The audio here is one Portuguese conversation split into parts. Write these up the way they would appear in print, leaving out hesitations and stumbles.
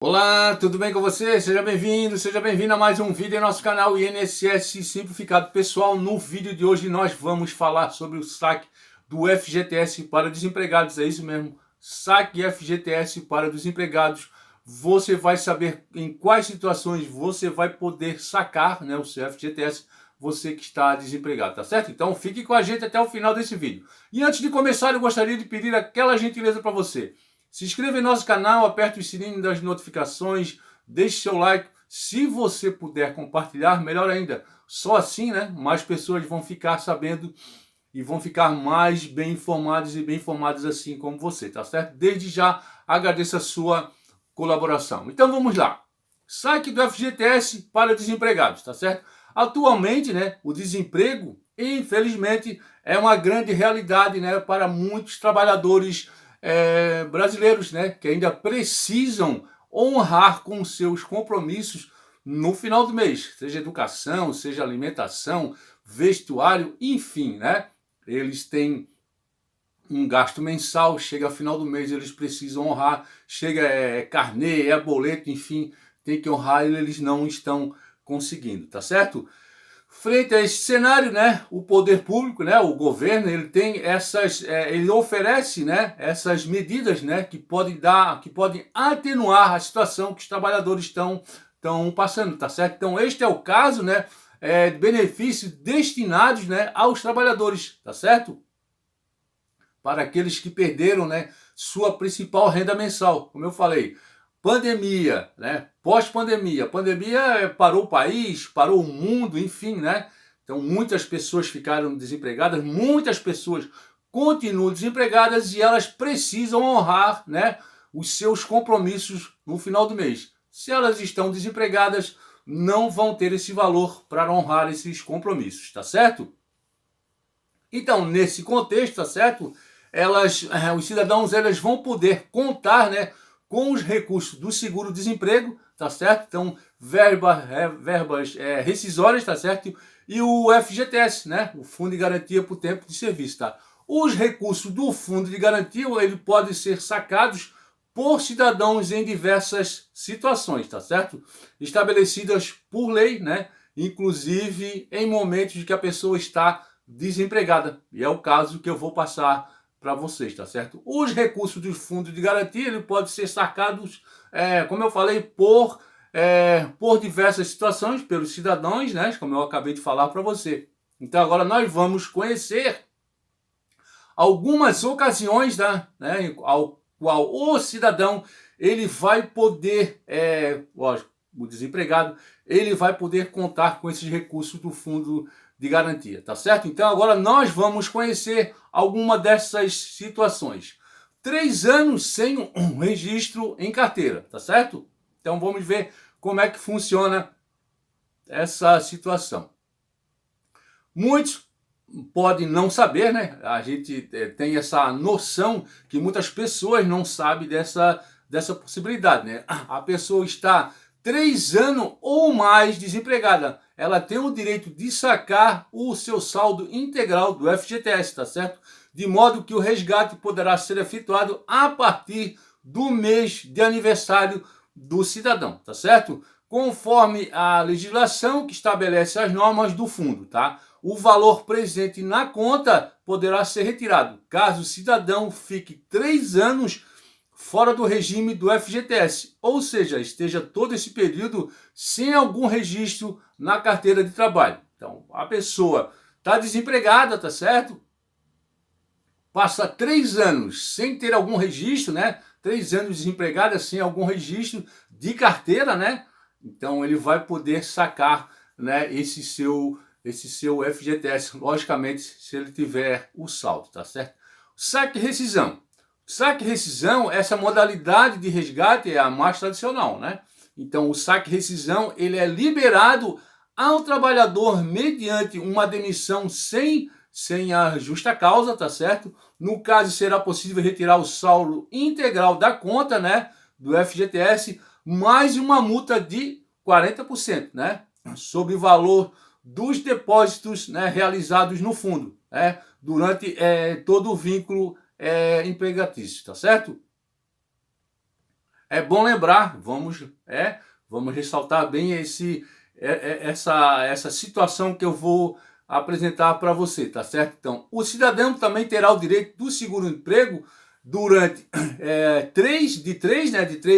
Olá, tudo bem com você? Seja bem-vindo a mais um vídeo em nosso canal INSS Simplificado. Pessoal, no vídeo de hoje nós vamos falar sobre o saque do FGTS para desempregados. É isso mesmo, saque FGTS para desempregados. Você vai saber em quais situações você vai poder sacar, né, o seu FGTS, você que está desempregado, tá certo? Então fique com a gente até o final desse vídeo. E antes de começar, eu gostaria de pedir aquela gentileza para você. Se inscreva em nosso canal, aperte o sininho das notificações, deixe seu like. Se você puder compartilhar, melhor ainda. Só assim, né, mais pessoas vão ficar sabendo e vão ficar mais bem informadas e bem informadas assim como você, tá certo? Desde já agradeço a sua colaboração. Então vamos lá. Saque do FGTS para desempregados, tá certo? Atualmente, né, o desemprego, infelizmente, é uma grande realidade, né, para muitos trabalhadores brasileiros, né, que ainda precisam honrar com seus compromissos no final do mês, seja educação, seja alimentação, vestuário, enfim, né? Eles têm um gasto mensal, chega final do mês eles precisam honrar, chega carnê, boleto, enfim, tem que honrar e eles não estão conseguindo, tá certo? Frente a esse cenário, né, o poder público, né, o governo, ele tem ele oferece, né, essas medidas, né, que podem atenuar a situação que os trabalhadores estão passando, tá certo? Então este é o caso, né, de benefícios destinados, né, aos trabalhadores, tá certo? Para aqueles que perderam, né, sua principal renda mensal, como eu falei. Pandemia, né? Pós-pandemia. Pandemia parou o país, parou o mundo, enfim, né? Então muitas pessoas ficaram desempregadas, muitas pessoas continuam desempregadas e elas precisam honrar, né, os seus compromissos no final do mês. Se elas estão desempregadas, não vão ter esse valor para honrar esses compromissos, tá certo? Então, nesse contexto, tá certo? Os cidadãos eles vão poder contar, né, com os recursos do seguro-desemprego, tá certo? Então, verbas rescisórias, tá certo? E o FGTS, né, o Fundo de Garantia por Tempo de Serviço, tá? Os recursos do Fundo de Garantia, ele podem ser sacados por cidadãos em diversas situações, tá certo? Estabelecidas por lei, né? Inclusive em momentos de que a pessoa está desempregada. E é o caso que eu vou passar para vocês, tá certo? Os recursos do fundo de garantia ele pode ser sacados, como eu falei, por diversas situações, pelos cidadãos, né? Como eu acabei de falar para você. Então agora nós vamos conhecer algumas ocasiões, né, ao qual o cidadão ele vai poder, lógico, o desempregado, ele vai poder contar com esses recursos do fundo de garantia, tá certo? Então agora nós vamos conhecer alguma dessas situações. 3 anos sem um registro em carteira, tá certo? Então vamos ver como é que funciona essa situação. Muitos podem não saber, né? A gente tem essa noção que muitas pessoas não sabem dessa possibilidade, né? A pessoa está 3 anos ou mais desempregada. Ela tem o direito de sacar o seu saldo integral do FGTS, tá certo? De modo que o resgate poderá ser efetuado a partir do mês de aniversário do cidadão, tá certo? Conforme a legislação que estabelece as normas do fundo, tá? O valor presente na conta poderá ser retirado, caso o cidadão fique 3 anos fora do regime do FGTS, ou seja, esteja todo esse período sem algum registro na carteira de trabalho. Então, a pessoa está desempregada, tá certo? Passa 3 anos sem ter algum registro, né? 3 anos desempregada sem algum registro de carteira, né? Então, ele vai poder sacar, né, esse seu FGTS, logicamente, se ele tiver o saldo, tá certo? Saque e rescisão. Saque e rescisão, essa modalidade de resgate é a mais tradicional, né? Então, o saque e rescisão, ele é liberado ao trabalhador mediante uma demissão sem a justa causa, tá certo? No caso, será possível retirar o saldo integral da conta, né, do FGTS, mais uma multa de 40%, né, sobre o valor dos depósitos, né, realizados no fundo, né, durante todo o vínculo empregatício, tá certo? é bom lembrar, vamos ressaltar bem essa situação que eu vou apresentar para você, tá certo? Então, o cidadão também terá o direito do seguro-emprego durante 3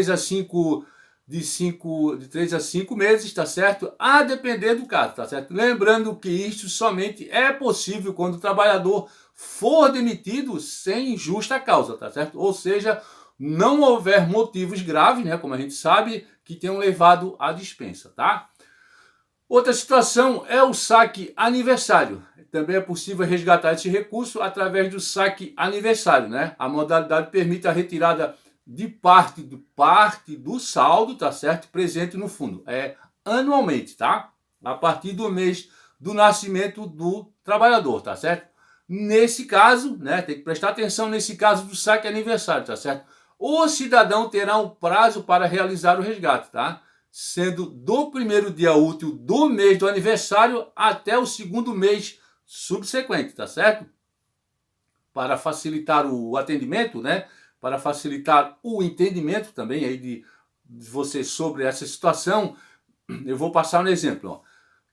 a 5 de 3 a 5 meses, tá certo? A depender do caso, tá certo? Lembrando que isso somente é possível quando o trabalhador for demitido sem justa causa, tá certo? Ou seja, não houver motivos graves, né, como a gente sabe, que tenham levado à dispensa, tá? Outra situação é o saque aniversário. Também é possível resgatar esse recurso através do saque aniversário, né? A modalidade permite a retirada de parte do saldo, tá certo? Presente no fundo. Anualmente, tá? A partir do mês do nascimento do trabalhador, tá certo? Nesse caso, né, tem que prestar atenção nesse caso do saque aniversário, tá certo? O cidadão terá um prazo para realizar o resgate, tá? Sendo do primeiro dia útil do mês do aniversário até o segundo mês subsequente, tá certo? Para facilitar o atendimento, né? Para facilitar o entendimento também aí de você sobre essa situação, eu vou passar um exemplo, ó.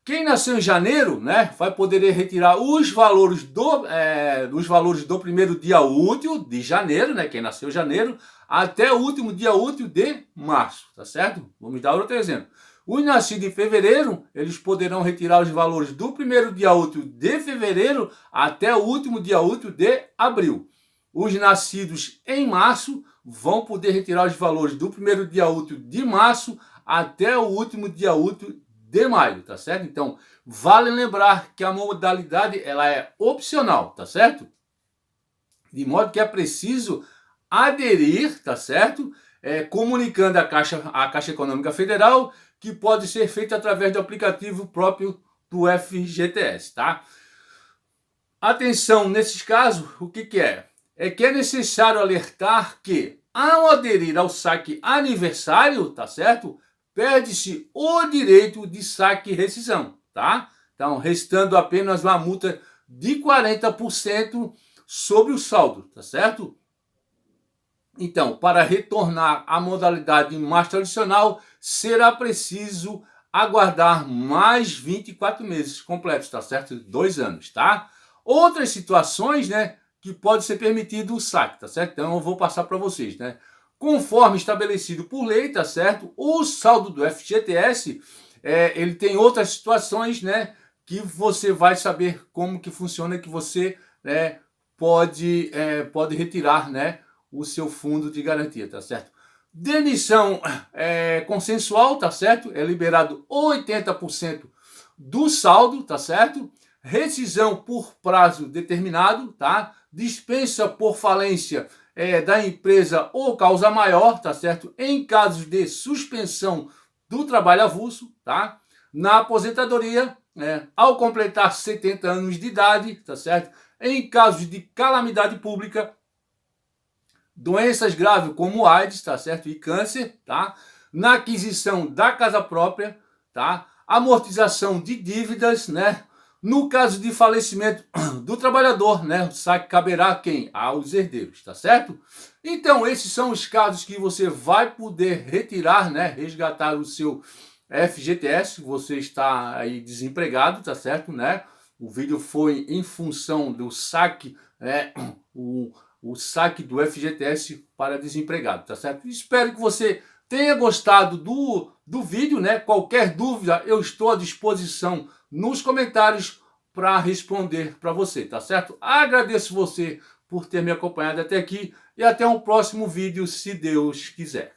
Quem nasceu em janeiro, né, vai poder retirar os valores do primeiro dia útil de janeiro, né, quem nasceu em janeiro, até o último dia útil de março, tá certo? Vamos dar outro exemplo. Os nascidos em fevereiro, eles poderão retirar os valores do primeiro dia útil de fevereiro até o último dia útil de abril. Os nascidos em março vão poder retirar os valores do primeiro dia útil de março até o último dia útil de maio, tá certo? Então, vale lembrar que a modalidade ela é opcional, tá certo? De modo que é preciso aderir, tá certo? Comunicando à Caixa Econômica Federal, que pode ser feito através do aplicativo próprio do FGTS, tá? Atenção, nesses casos, o que é? É que é necessário alertar que, ao aderir ao saque aniversário, tá certo? Perde-se o direito de saque e rescisão, tá? Então, restando apenas uma multa de 40% sobre o saldo, tá certo? Então, para retornar à modalidade mais tradicional, será preciso aguardar mais 24 meses completos, tá certo? 2 anos, tá? Outras situações, né, que pode ser permitido o saque, tá certo? Então, eu vou passar para vocês, né? Conforme estabelecido por lei, tá certo? O saldo do FGTS, ele tem outras situações, né, que você vai saber como que funciona, que você pode retirar, né, o seu fundo de garantia, tá certo? Demissão consensual, tá certo? É liberado 80% do saldo, tá certo? Rescisão por prazo determinado, tá? Dispensa por falência da empresa ou causa maior, tá certo? Em casos de suspensão do trabalho avulso, tá? Na aposentadoria, ao completar 70 anos de idade, tá certo? Em casos de calamidade pública, doenças graves como AIDS, tá certo? E câncer, tá? Na aquisição da casa própria, tá? Amortização de dívidas, né? No caso de falecimento do trabalhador, né, o saque caberá a quem? Aos herdeiros, tá certo? Então, esses são os casos que você vai poder retirar, né, resgatar o seu FGTS, você está aí desempregado, tá certo, né? O vídeo foi em função do saque, o saque do FGTS para desempregado, tá certo? Espero que você tenha gostado do vídeo, né? Qualquer dúvida, eu estou à disposição nos comentários para responder para você, tá certo? Agradeço você por ter me acompanhado até aqui e até um próximo vídeo, se Deus quiser.